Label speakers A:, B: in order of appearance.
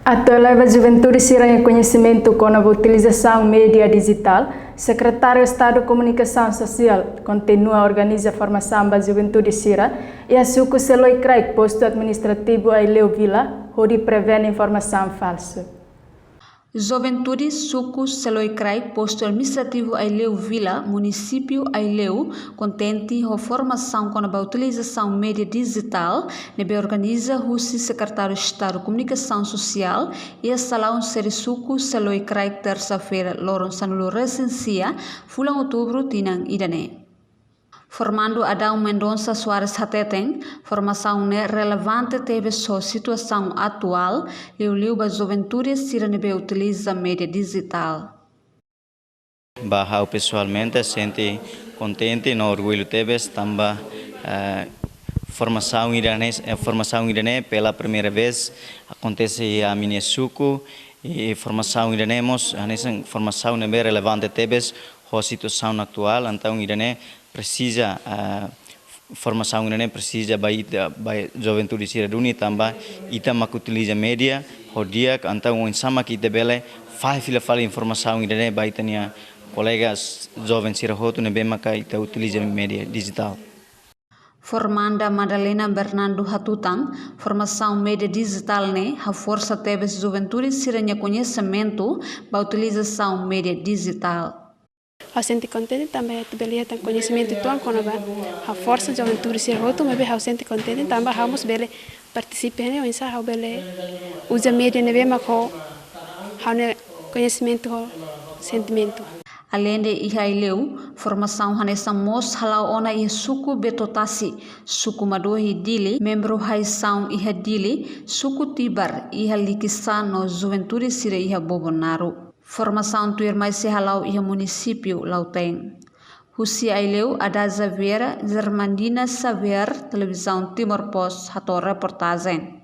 A: Ato leva a juventude em conhecimento com a utilização média digital. Secretário de Estado de Comunicação Social continua a organizar a formação da juventude Sira e a suco Seloi Craig, posto administrativo a Ileu Vila, onde prevene informação falsa.
B: Juventude Suco Seloi Craig, posto administrativo a Ileu Vila, município a Ileu, contente com a formação com a utilização média digital, nebe organiza o secretário de Estado de Comunicação Social e a salão Suco Seloi Craig terça-feira, Loron Sanulo Recensia, fulang outubro, Tinang Idane. Formando Adão Mendonça Soares Hateten, formação relevante teve sua situação atual e o liu da juventude siranebe utiliza mídia digital.
C: Bahau pessoalmente sente contente e orgulho teve também formação irane pela primeira vez acontece a minha suco e formação iranemos nessa formação bem relevante teve a situação atual então irane precisa formação irane precisa by juventude siraduni também itama que utiliza mídia dia então insama que debele fala informação irane by tania colegas jovens sirahoto nebe maka ita utiliza mídia digital.
B: Formanda Madalena Bernardo Hatutang, formação média digital a força teve juventude siranha conhecimento da utilização média digital.
D: A gente contente também a belia tem conhecimento tuan com a força de juventude sirahoto mas a gente contente também vamos bele participar né insa a bele usa média nebe mako a conhecimento sentimento.
B: Além de Ihaileu, formação hanessa mos halau ona e suku betotasi, suku madohi dili, membro haisão iha dili, suku tibar iha likisan no juventude sira iha bobonaro. Formação tuir mais se halau iha município Lauteng. Husi Aileu ada Xavier, Germandina Xavier, televisão Timor Post, hato reportagem.